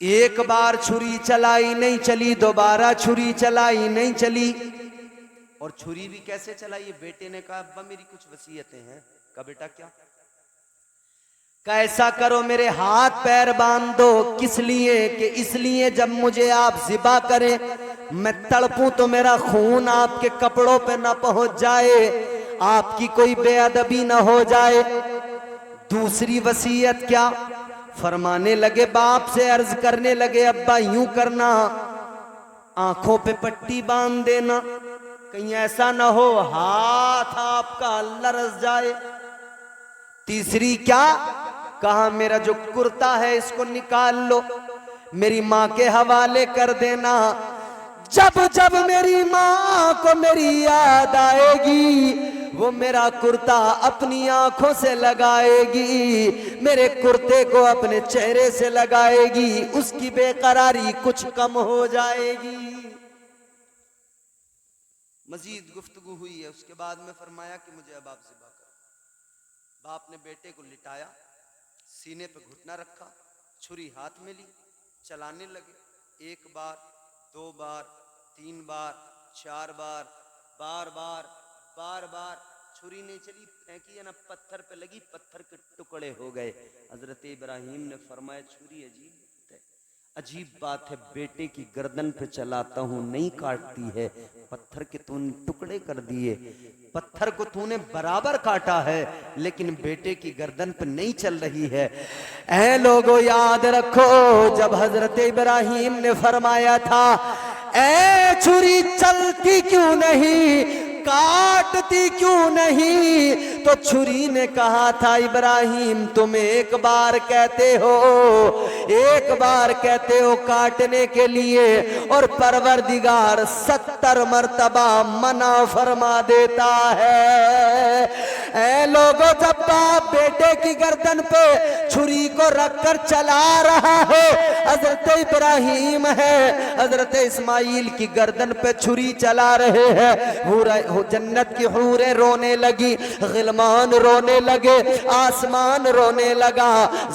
ایک بار چھری چلائی نہیں چلی، دوبارہ چھری چلائی نہیں چلی، اور چھری بھی کیسے چلائی؟ بیٹے نے کہا ابا میری کچھ وصیتیں ہیں۔ کہا بیٹا کیا؟ کہا ایسا کرو میرے ہاتھ پیر باندھ دو، کس لیے؟ کہ اس لیے جب مجھے آپ ذبح کریں میں تڑپوں تو میرا خون آپ کے کپڑوں پہ نہ پہنچ جائے، آپ کی کوئی بے ادبی نہ ہو جائے۔ دوسری وصیت کیا؟ فرمانے لگے، باپ سے عرض کرنے لگے ابا یوں کرنا، آنکھوں پہ پٹی باندھ دینا، کہیں ایسا نہ ہو ہاتھ آپ کا لرز جائے۔ تیسری کیا؟ کہا میرا جو کرتا ہے اس کو نکال لو، میری ماں کے حوالے کر دینا، جب جب میری ماں کو میری یاد آئے گی وہ میرا کرتا اپنی آنکھوں سے لگائے گی، میرے کرتے کو اپنے چہرے سے لگائے گی، اس کی بے قراری کچھ کم ہو جائے گی۔ مزید گفتگو ہوئی ہے، اس کے بعد میں فرمایا کہ مجھے اب آپ ذبح کرو۔ باپ نے بیٹے کو لٹایا، سینے پہ گھٹنا رکھا، چھری ہاتھ میں لی، چلانے لگے، ایک بار، دو بار، تین بار، چار بار، بار بار بار بار، چھری نہیں چلی، پھینکی ہے نا پتھر پہ لگی، پتھر کے ٹکڑے ہو گئے۔ حضرت ابراہیم نے فرمایا چھری عجیب بات ہے، بیٹے کی گردن پہ چلاتا ہوں نہیں کاٹتی ہے، پتھر کے تو نے ٹکڑے کر دیے، پتھر کو تو نے برابر کاٹا ہے لیکن بیٹے کی گردن پہ نہیں چل رہی ہے۔ اے لوگو یاد رکھو، جب حضرت ابراہیم نے فرمایا تھا اے چھری چلتی کیوں نہیں، کاٹتی کیوں نہیں، تو چھری نے کہا تھا ابراہیم تم ایک بار کہتے ہو، ایک بار کہتے ہو کاٹنے کے لیے اور پروردگار 70 مرتبہ منع فرما دیتا ہے۔ اے لوگوں، جب باپ بیٹے کی گردن پہ چھری کو رکھ کر چلا رہا ہے، حضرت ابراہیم ہے، حضرت اسماعیل کی گردن پہ چھری چلا رہے ہیں، جنت کی حوریں رونے لگی، غلمان رونے لگے، آسمان رونے لگا،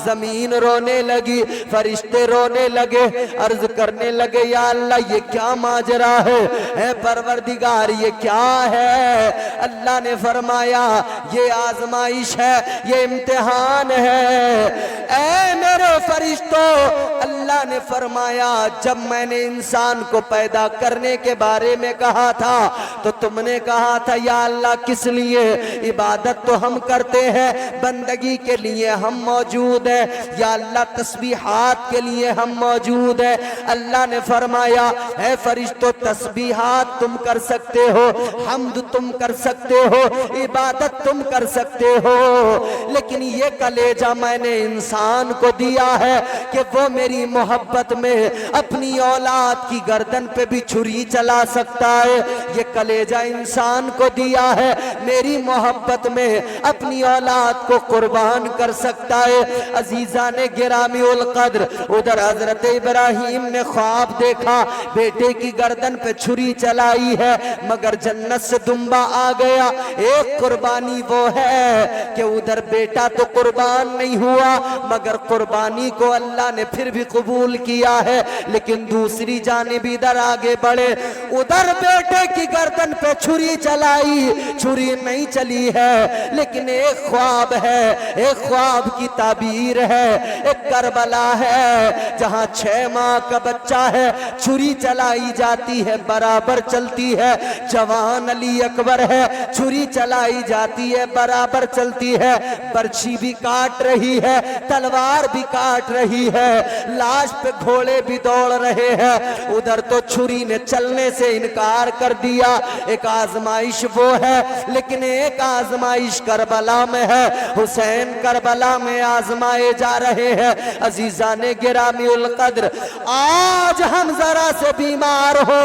زمین رونے لگی، فرشتے رونے لگے، عرض کرنے لگے یا اللہ یہ کیا ماجرا ہے، اے پروردگار یہ کیا ہے؟ اللہ نے فرمایا یہ آزمائش ہے، یہ امتحان ہے۔ اے میرے فرشتوں، اللہ نے فرمایا جب میں نے انسان کو پیدا کرنے کے بارے میں کہا تھا تو تم نے کہا تھا یا اللہ کس لیے؟ عبادت تو ہم کرتے ہیں، بندگی کے لیے ہم موجود ہیں، یا اللہ تسبیحات کے لیے ہم موجود ہیں۔ اللہ نے فرمایا اے فرشتوں تسبیحات تم کر سکتے ہو، حمد تم کر سکتے ہو، عبادت تم کر سکتے ہو، لیکن یہ کلیجہ میں نے انسان کو دیا ہے کہ وہ میری محبت میں اپنی اولاد کی گردن پہ بھی چھری چلا سکتا ہے، یہ کلیجہ انسان کو دیا ہے میری محبت میں اپنی اولاد کو قربان کر سکتا ہے۔ عزیزان گرامی القدر، ادھر حضرت ابراہیم نے خواب دیکھا، بیٹے کی گردن پہ چھری چلائی ہے مگر جنت سے دمبا آ گیا۔ ایک قربانی وہ ہے کہ ادھر بیٹا تو قربان نہیں ہوا مگر قربانی کو اللہ نے پھر بھی قبول کیا ہے، لیکن دوسری جانب ادھر آگے بڑھے، ادھر بیٹے کی گردن پہ چھری چلائی، چھری نہیں چلی ہے لیکن ایک خواب ہے، ایک خواب کی تعبیر ہے، ایک کربلا ہے جہاں 6 ماہ کا بچہ ہے، چھری چلائی جاتی ہے برابر چلتی ہے، جوان علی اکبر ہے، چھری چلائی جاتی ہے برابر چلتی ہے، برچھی بھی کاٹ رہی ہے، تلوار بھی کاٹ رہی ہے، لاش پہ گھوڑے بھی دوڑ رہے ہیں، ادھر تو چھری نے چلنے سے انکار کر دیا۔ ایک آزمائش وہ ہے لیکن ایک آزمائش کربلا میں ہے، حسین کربلا میں آزمائے جا رہے ہیں۔ عزیزان گرامی القدر، آج ہم ذرا سے بیمار ہو،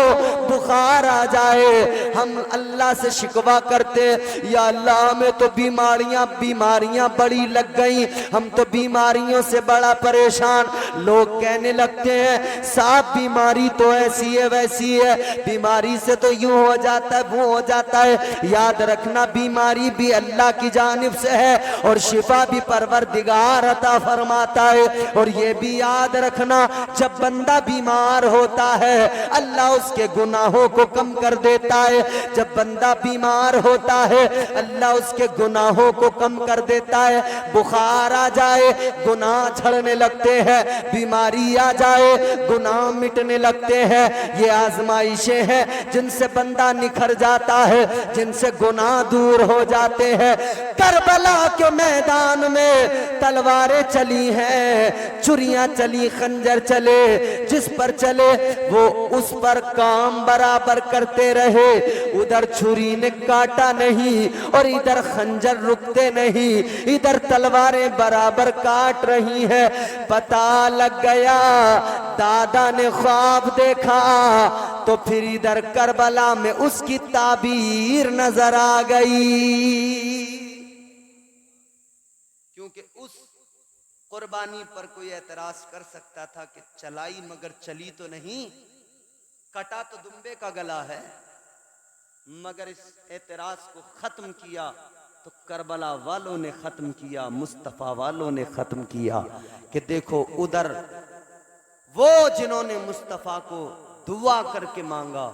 بخار آ جائے، ہم اللہ سے شکوہ کرتے یا اللہ ہمیں تو بیماریاں بڑی لگ گئیں، ہم تو بیماریوں سے بڑا پریشان، لوگ کہہ کہنے لگتے ہیں صاحب بیماری تو ایسی ہے ویسی ہے، بیماری سے تو یوں ہو جاتا ہے وہ ہو جاتا ہے، یاد رکھنا بیماری بھی اللہ کی جانب سے ہے اور شفا بھی پروردگار عطا فرماتا ہے۔ اور یہ بھی یاد رکھنا جب بندہ بیمار ہوتا ہے اللہ اس کے گناہوں کو کم کر دیتا ہے، جب بندہ بیمار ہوتا ہے اللہ اس کے گناہوں کو کم کر دیتا ہے۔ بخار آ جائے گناہ جھڑنے لگتے ہیں، بیماری آ جائے گناہ مٹنے لگتے ہیں۔ یہ آزمائشیں ہیں جن سے بندہ نکھر جاتا ہے، جن سے گناہ دور ہو جاتے ہیں۔ کربلا کے میدان میں تلواریں چلی ہیں، چھریاں چلی، خنجر چلے، جس پر چلے وہ اس پر کام برابر کرتے رہے۔ ادھر چھری نے کاٹا نہیں اور ادھر خنجر رکتے نہیں، ادھر تلواریں برابر کاٹ رہی ہیں۔ پتہ لگ گیا دادا نے خواب دیکھا تو پھر ادھر کربلا میں اس کی تعبیر نظر آ گئی۔ کیونکہ اس قربانی پر کوئی اعتراض کر سکتا تھا کہ چلائی مگر چلی تو نہیں، کٹا تو دمبے کا گلا ہے، مگر اس اعتراض کو ختم کیا تو کربلا والوں نے ختم کیا، مصطفیٰ والوں نے ختم کیا کہ دیکھو ادھر وہ جنہوں نے مصطفیٰ کو دعا کر کے مانگا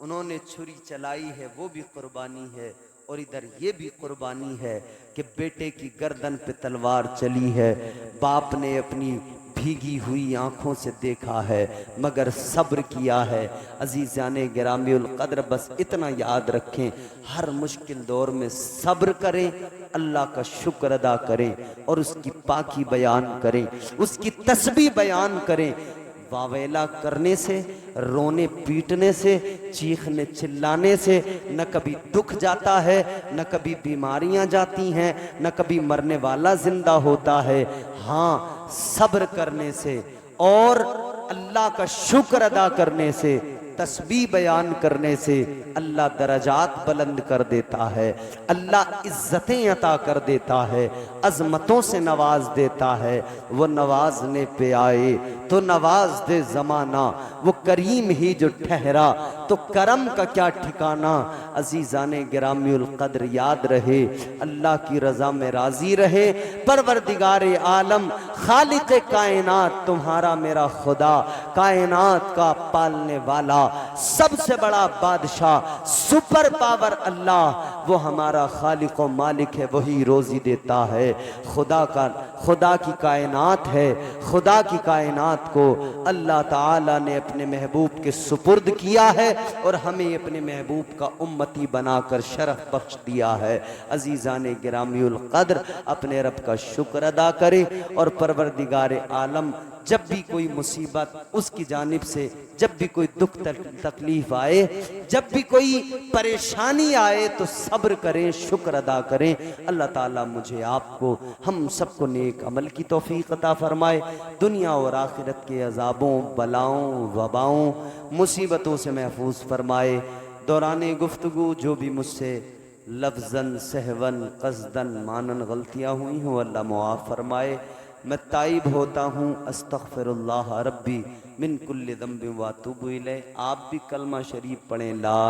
انہوں نے چھری چلائی ہے، وہ بھی قربانی ہے، اور ادھر یہ بھی قربانی ہے کہ بیٹے کی گردن پہ تلوار چلی ہے، باپ نے اپنی بھیگی ہوئی آنکھوں سے دیکھا ہے مگر صبر کیا ہے۔ عزیزان گرامی القدر بس اتنا یاد رکھیں، ہر مشکل دور میں صبر کریں، اللہ کا شکر ادا کریں اور اس کی پاکی بیان کریں، اس کی تسبیح بیان کریں۔ واویلا کرنے سے، رونے پیٹنے سے، چیخنے چلانے سے نہ کبھی دکھ جاتا ہے، نہ کبھی بیماریاں جاتی ہیں، نہ کبھی مرنے والا زندہ ہوتا ہے۔ ہاں صبر کرنے سے اور اللہ کا شکر ادا کرنے سے، تسبیح بیان کرنے سے اللہ درجات بلند کر دیتا ہے، اللہ عزتیں عطا کر دیتا ہے، عظمتوں سے نواز دیتا ہے۔ وہ نوازنے پہ آئے تو نواز دے زمانہ، وہ کریم ہی جو ٹھہرا تو کرم کا کیا ٹھکانہ۔ عزیزان گرامی القدر یاد رہے، اللہ کی رضا میں راضی رہے، پروردگار عالم خالق کائنات تمہارا میرا خدا، کائنات کا پالنے والا، سب سے بڑا بادشاہ، سپر پاور اللہ، وہ ہمارا خالق و مالک ہے، وہی روزی دیتا ہے۔ خدا کی کائنات ہے، خدا کی کائنات کو اللہ تعالیٰ نے اپنے محبوب کے سپرد کیا ہے اور ہمیں اپنے محبوب کا امتی بنا کر شرف بخش دیا ہے۔ عزیزان گرامی القدر اپنے رب کا شکر ادا کریں اور پروردگار عالم جب بھی کوئی مصیبت اس کی جانب سے، جب بھی کوئی دکھ تکلیف آئے، جب بھی کوئی پریشانی آئے تو صبر کریں، شکر ادا کریں۔ اللہ تعالیٰ مجھے آپ کو، ہم سب کو نیک عمل کی توفیق عطا فرمائے، دنیا اور آخرت کے عذابوں، بلاؤں، وباؤں، مصیبتوں سے محفوظ فرمائے۔ دوران گفتگو جو بھی مجھ سے لفظاً، سہواً، قصداً، مانن غلطیاں ہوئی ہوں اللہ معاف فرمائے۔ میں تائب ہوتا ہوں، استغفر اللہ ربی من کل ذنب واتوب الیہ۔ آپ بھی کلمہ شریف پڑھیں، لا